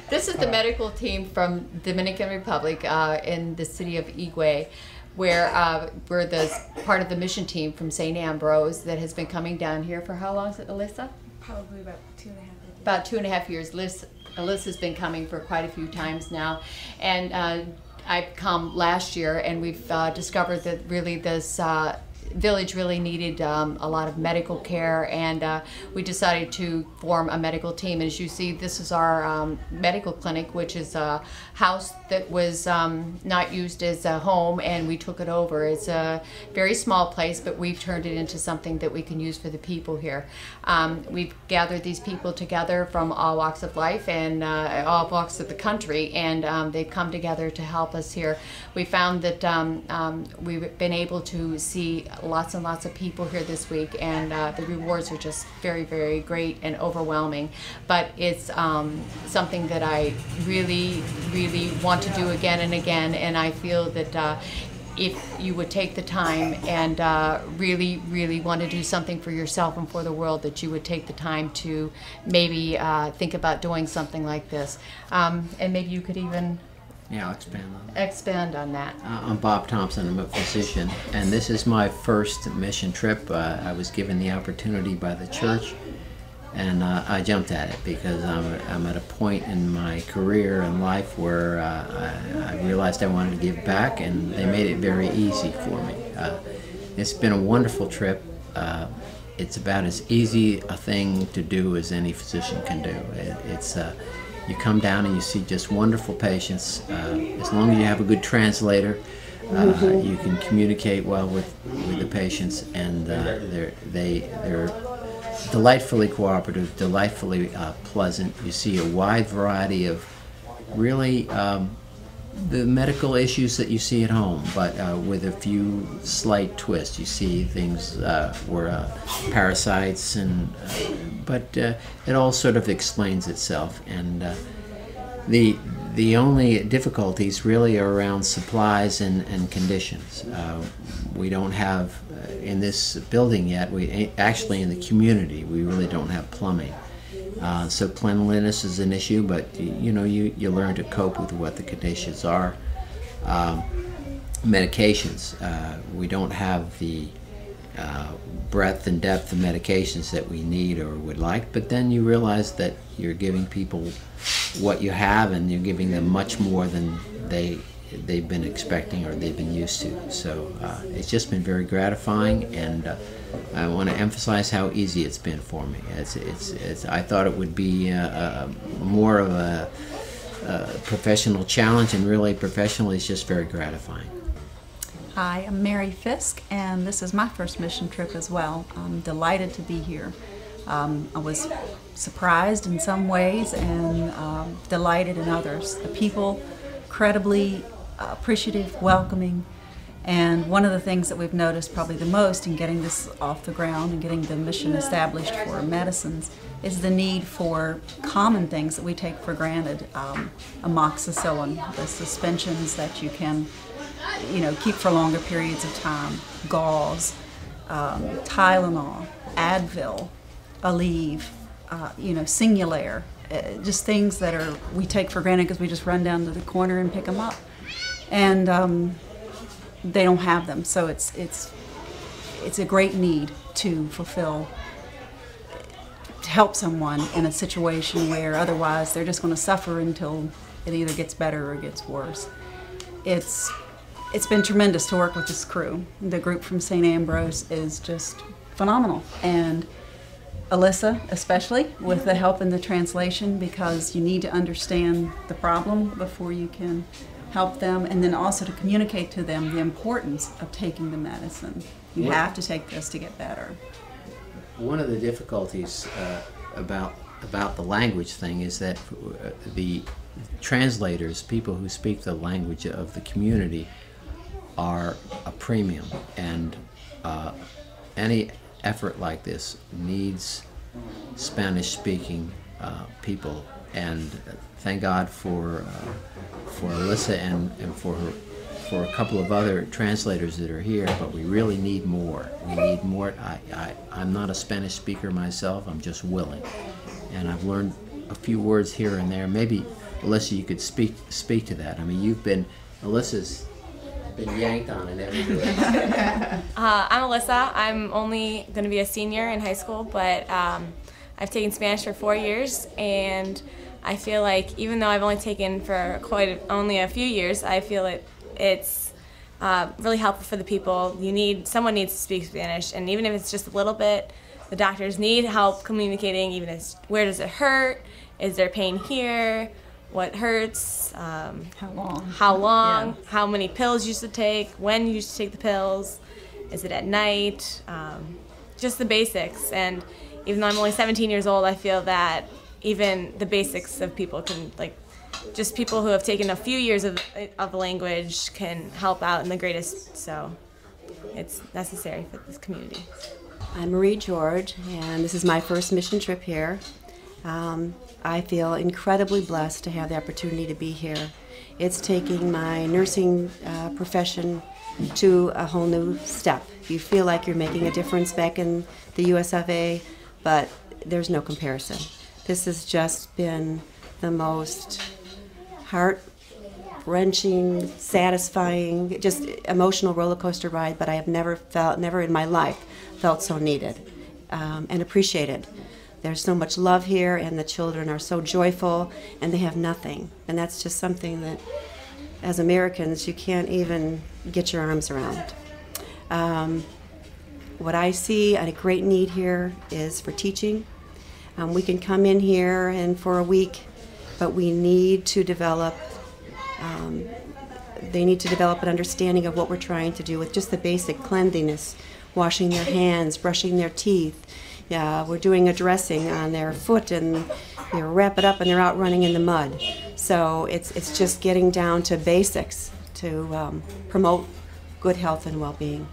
This is the medical team from Dominican Republic in the city of Higüey, where we're the part of the mission team from St. Ambrose that has been coming down here for how long, Alyssa? Probably about 2.5 years. About 2.5 years. Alyssa's been coming for quite a few times now, and I've come last year, and we've discovered that really this village really needed a lot of medical care, and we decided to form a medical team. As you see, this is our medical clinic, which is a house that was not used as a home, and we took it over. It's a very small place, but we've turned it into something that we can use for the people here. We've gathered these people together from all walks of life and all walks of the country, and they've come together to help us here. We found that we've been able to see lots and lots of people here this week, and the rewards are just very, very great and overwhelming. But it's something that I really, really want to do again and again, and I feel that if you would take the time and really, really want to do something for yourself and for the world, that you would take the time to maybe think about doing something like this. And maybe you could even I'll expand on that. I'm Bob Thompson. I'm a physician, and this is my first mission trip. I was given the opportunity by the church, and I jumped at it because I'm at a point in my career and life where I realized I wanted to give back, and they made it very easy for me. It's been a wonderful trip. It's about as easy a thing to do as any physician can do. You come down and you see just wonderful patients. As long as you have a good translator, you can communicate well with the patients, and they're delightfully cooperative, delightfully pleasant. You see a wide variety of really the medical issues that you see at home, but with a few slight twists. You see things where parasites, but it all sort of explains itself. And the only difficulties really are around supplies and conditions. We don't have in this building yet. We actually in the community we really don't have plumbing. So cleanliness is an issue, but you learn to cope with what the conditions are. Medications, we don't have the breadth and depth of medications that we need or would like, but then you realize that you're giving people what you have, and you're giving them much more than they've been expecting or they've been used to. So it's just been very gratifying, and I want to emphasize how easy it's been for me. I thought it would be more of a professional challenge, and really professionally it's just very gratifying. Hi, I'm Mary Fisk, and this is my first mission trip as well. I'm delighted to be here. I was surprised in some ways and delighted in others. The people, incredibly appreciative, welcoming, and one of the things that we've noticed probably the most in getting this off the ground and getting the mission established for medicines is the need for common things that we take for granted. Amoxicillin, the suspensions that you can keep for longer periods of time, gauze, Tylenol, Advil, Aleve, Singulair, just things that we take for granted because we just run down to the corner and pick them up, and they don't have them. So it's a great need to fulfill, to help someone in a situation where otherwise they're just going to suffer until it either gets better or gets worse. It's been tremendous to work with this crew. The group from St. Ambrose is just phenomenal, and Alyssa especially, with the help in the translation, because you need to understand the problem before you can help them, and then also to communicate to them the importance of taking the medicine. You have to take this to get better. One of the difficulties about the language thing is that the translators, people who speak the language of the community, are a premium, and any effort like this needs Spanish-speaking people, and thank God for Alyssa and for a couple of other translators that are here, but we really need more. We need more. I'm not a Spanish speaker myself, I'm just willing, and I've learned a few words here and there, maybe Alyssa, you could speak to that. I mean, Alyssa's been yanked on it everywhere. I'm Alyssa. I'm only going to be a senior in high school, but I've taken Spanish for 4 years, and I feel like even though I've only taken for only a few years, I feel it's really helpful for the people. Someone needs to speak Spanish, and even if it's just a little bit, the doctors need help communicating. Even as where does it hurt? Is there pain here? What hurts? How long? How long? Yeah. How many pills you should take? When you should take the pills? Is it at night? Just the basics. And even though I'm only 17 years old, I feel that even the basics of people can, like, just people who have taken a few years of the language can help out in the greatest. So it's necessary for this community. I'm Marie George, and this is my first mission trip here. I feel incredibly blessed to have the opportunity to be here. It's taking my nursing profession to a whole new step. You feel like you're making a difference back in the US of A, but there's no comparison. This has just been the most heart-wrenching, satisfying, just emotional roller coaster ride, but I have never in my life felt so needed and appreciated. There's so much love here, and the children are so joyful, and they have nothing. And that's just something that, as Americans, you can't even get your arms around. What I see a great need here is for teaching. We can come in here and for a week, but we need to develop, they need to develop an understanding of what we're trying to do with just the basic cleanliness, washing their hands, brushing their teeth. We're doing a dressing on their foot, and they wrap it up and they're out running in the mud. So it's just getting down to basics to promote good health and well-being.